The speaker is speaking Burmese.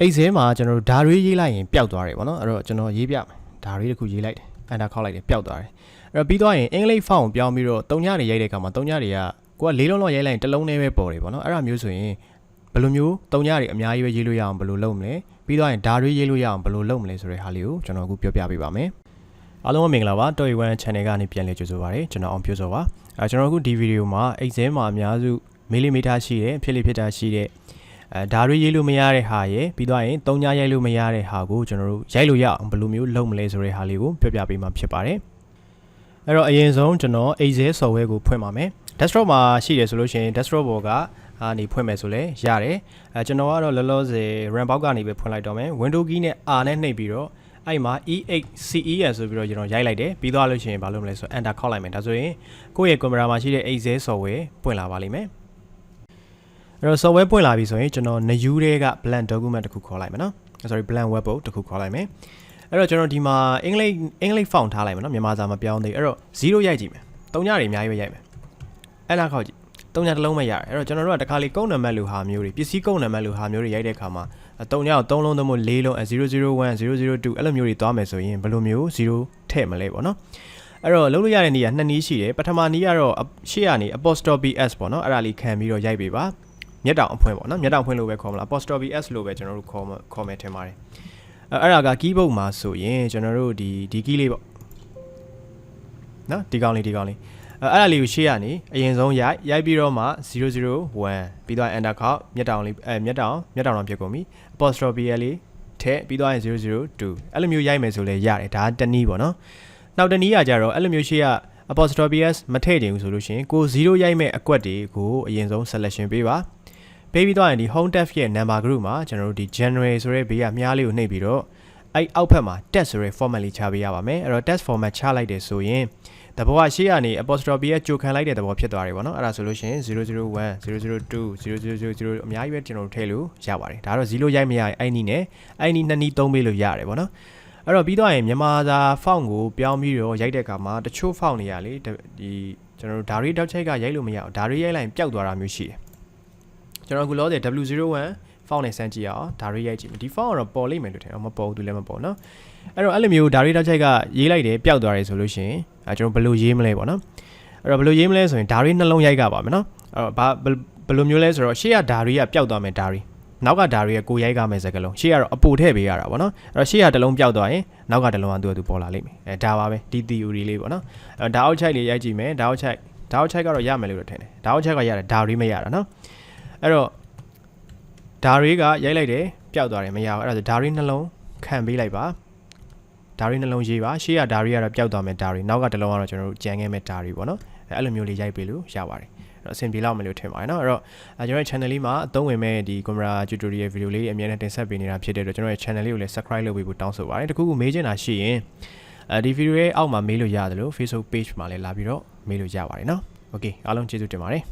အိတ်စဲမှာကျွန်တော်တို့ဓာရွေးရေးလိုက်ရင်ပျောက်သွားတယ်ပေါ့နော်အဲ့တော့ကျွန်တော်ရေးပြမယ်ဓာရွေးတစ်ခုရေးလိုက်တယ်အန်တာခောက်လိုက်တယ်ပျောက်သွားတယ်အဲ့တော့ပြီးသွားရင်အင်္ဂလိပ်ဖောင်းကိုပြောင်းပြီးတော့3ညတွေရိုက်တဲ့အခါမှာ3ညတွေကကိုက4လုံးလောက်ရိုက်လိုက်ရင်တစ်လုံးနဲ့ပဲပေါ်တယ်ပေါ့နော်အဲ့ဒါမျိုးဆိုရင်ဘယ်လိုမျိုး3ညတွေအများကြီးပဲရေးလို့ရအောင်ဘယ်လိုလုပ်မလဲပြီးသွားရင်ဓာရွေးရေးလို့ရအောင်ဘယ်လိုလုပ်မလဲဆိုတဲ့ဟာလေးကိုကျွန်တော်အခုပြောပြပေးပါမယ်အားလုံးမင်္ဂလာပါတော်ရီဝမ် channel ကနေပြန်လည်ကြိုဆိုပါရစေကျွန်တော်အောင်ပြောစောပါကျွန်တော်အခုဒီဗီဒီယိုမှာအိတ်စဲမှာအများစုမီလီမီတာရှိတဲ့ဖြစ်လိဖြစ်တာရှိတဲ့ဓာရွေးရေးလို့မရတဲ့ဟာရယ်ပြီးသွားရင်3ညရိုက်လို့မရတဲ့ဟာကိုကျွန်တော်တို့ရိုက်လို့ရအောင်ဘယ်လိုမျိုးလုပ်မလဲဆိုတဲ့ဟာလေးကိုပြောပြပေးမှာဖြစ်ပါတယ်အဲ့တော့အရင်ဆုံးကျွန်တော်အိတ်စဲ software ကိုဖွင့်ပါမယ် desktop မှာရှိတယ်ဆိုလို့ရှိရင် desktop ပေါ်ကနေဖွင့်မယ်ဆိုလဲရတယ်ကျွန်တော်ကတော့လောလောဆယ် RAM ဘောက်ကနေပဲဖွင့်လိုက်တော့မယ် Windows key နဲ့ R နဲ့နှိပ်ပြီးတော့အဲ့မှာ E8CES ဆိုပြီးတော့ကျွန်တော်ရိုက်လိုက်တယ်ပြီးသွားလို့ရှိရင်ဘာလုပ်မလဲဆို Enter ခောက်လိုက်မယ်ဒါဆိုရင်ကိုယ့်ရဲ့ camera မှာရှိတဲ့ အိတ်စဲ software ပွင့်လာပါလိမ့်မယ်အဲ့တော့ software ပွင့်လာပြီဆိုရင်ကျွန်တော် new တွေက blank document တစ်ခုခေါ်လိုက်မယ်နော် sorry blank webbook တစ်ခုခေါ်လိုက်မယ်အဲ့တော့ကျွန်တော်ဒီမှာအင်္ဂလိပ် font ထားလိုက်မယ်နော်မြန်မာစာမပြောင်းသေးအဲ့တော့0ရိုက်ကြည့်မယ်3ညတွေအများကြီးပဲရိုက်မယ်အဲ့ဒါခောက်ကြည့်3ညတစ်လုံးပဲရတယ်အဲ့တော့ကျွန်တော်တို့ကတခါလေကုန်းနံပါတ်လိုဟာမျိုးတွေပစ္စည်းကုန်းနံပါတ်လိုဟာမျိုးတွေရိုက်တဲ့အခါမှာ3ညကို3လုံးသုံးဖို့4လုံး001 002အဲ့လိုမျိုးတွေသွားမယ်ဆိုရင်ဘယ်လိုမျိုး0ထည့်မလဲပေါ့နော်အဲ့တော့လုံးလို့ရတဲ့နေရာ2နည်းရှိတယ်ပထမနည်းကတော့ရှေ့ကနေ apostrophe s ပေါ့နော်အဲ့ဒါလေးခံပြီးတော့ရိုက်ပေးပါမျက်တောင်အဖွင့်ပေါ့နော်မျက်တောင်ဖွင့်လို့ပဲခေါ်မလား apostrophe s လို့ပဲကျွန်တော်တို့ခေါ်မယ်ထင်ပါတယ်အဲ့ဒါက keyboard မှာဆိုရင်ကျွန်တော်တို့ဒီ key လေးပေါ့နော်ဒီကောင်းလေးအဲ့ဒါလေးကိုရှေ့ကနေအရင်ဆုံးရိုက်ပြီးတော့မှ001ပြီးတော့ enter ခောက်မျက်တောင်တော့ဖြစ်ကုန်ပြီ apostrophe လေးထည့်ပြီးတော့002အဲ့လိုမျိုးရိုက်မယ်ဆိုလဲရတယ်ဒါတနည်းပေါ့နော်နောက်တနည်းကကြတော့အဲ့လိုမျိုးရှေ့က apostrophe s မထည့်ချင်ဘူးဆိုလို့ရှိရင်ကို0ရိုက်မဲ့အကွက်တွေကိုအရင်ဆုံး selection ပေးပါပေးပြီးတော့ရင်ဒီ home tab ရဲ့ number group မှာကျွန်တော်တို့ဒီ general ဆိုတဲ့ဘေးကမြားလေးကိုနှိပ်ပြီးတော့အဲ့အောက်ဖက်မှာ text ဆိုတဲ့ format လေးချပေးရပါမယ်အဲ့တော့ text format ချလိုက်တယ်ဆိုရင်တဘောကရှေ့ကနေ apostrophe ရဲ့ကြိုခံလိုက်တဲ့သဘောဖြစ်သွားတယ်ပေါ့နော်အဲ့ဒါဆိုလို့ရှိရင်001 002 0000အများကြီးပဲကျွန်တော်တို့ထည့်လို့ရပါတယ်ဒါတော့0ရိုက်မရရင်အဲ့နည်းနဲ့အဲ့နည်း2နည်း3ပေးလို့ရတယ်ပေါ့နော်အဲ့တော့ပြီးတော့ရင်မြန်မာစာ font ကိုပြောင်းပြီးတော့ရိုက်တဲ့အခါမှာတချို့ font တွေကလေဒီကျွန်တော်တို့ဓာရီတောက်ချိတ်ကရိုက်လို့မရအောင်ဓာရီရိုက်လိုက်ရင်ပျောက်သွားတာမျိုးရှိတယ်ကျွန်တော်အခုလောဆယ် W01 font နဲ့စမ်းကြည့်အောင်ဓာရီရိုက်ကြည့်မယ်ဒီ font ကတော့ပေါ်လိမ့်မယ်လို့ထင်အောင်မပေါ်ဘူးသူလည်းမပေါ်နော်အဲ့တော့အဲ့လိုမျိုးဓာရီတောက်ချိတ်ကရေးလိုက်တယ်ပျောက်သွားတယ်ဆိုလို့ရှိရင်ကျွန်တော်ဘယ်လိုရေးမလဲပေါ့နော်အဲ့တော့ဘယ်လိုရေးမလဲဆိုရင်ဓာရီနှလုံးရိုက်ကပါမယ်နော်အဲ့တော့ဘယ်လိုမျိုးလဲဆိုတော့ရှေ့ကဓာရီကပျောက်သွားမယ်ဓာရီနောက်ကဓာရီကကိုရိုက်ကမယ်စကလုံးရှေ့ကတော့အပိုထည့်ပေးရတာပေါ့နော်အဲ့တော့ရှေ့ကတစ်လုံးပျောက်သွားရင်နောက်ကတစ်လုံးကသူ့ပေါ်လာလိမ့်မယ်ဒါပါပဲဒီ theory လေးပေါ့နော်အဲ့တော့ဓာအောက်ချိတ်လေးရိုက်ကြည့်မယ်ဓာအောက်ချိတ်ကတော့ရမယ်လို့ထင်တယ်ဓာအောက်ချိတ်ကရတယ်ဓာရီမရတာနော်အဲ့တော့ဓာရီကရိုက်လိုက်တယ်ပျောက်သွားတယ်မရဘူးအဲ့ဒါဆိုဓာရီနှလုံးခံပေးလိုက်ပါဓာရီနှလုံးရေးပါရှေ့ကဓာရီကတော့ပျောက်သွားမယ်ဓာရီနောက်ကတစ်လုံးကတော့ကျွန်တော်တို့ကြံခဲ့မဲ့ဓာရီပေါ့နော်အဲ့လိုမျိုးလေးရိုက်ပေးလို့ရပါတယ်အဲ့တော့အဆင်ပြေလောက်မယ်လို့ထင်ပါတယ်နော်အဲ့တော့ကျွန်တော်ရဲ့ channel လေးမှာအသုံးဝင်မဲ့ဒီ camera tutorial video လေးအများနဲ့တင်ဆက်ပေးနေတာဖြစ်တဲ့အတွက်ကျွန်တော်ရဲ့ channel လေးကိုလည်း subscribe လုပ်ပေးဖို့တောင်းဆိုပါတယ်တခုခုမေးချင်တာရှိရင်ဒီ video ရဲ့အောက်မှာမေးလို့ရတယ်လို့ Facebook page မှာလည်းလာပြီးတော့မေးလို့ရပါတယ်နော် okay အားလုံးကျေးဇူးတင်ပါတယ်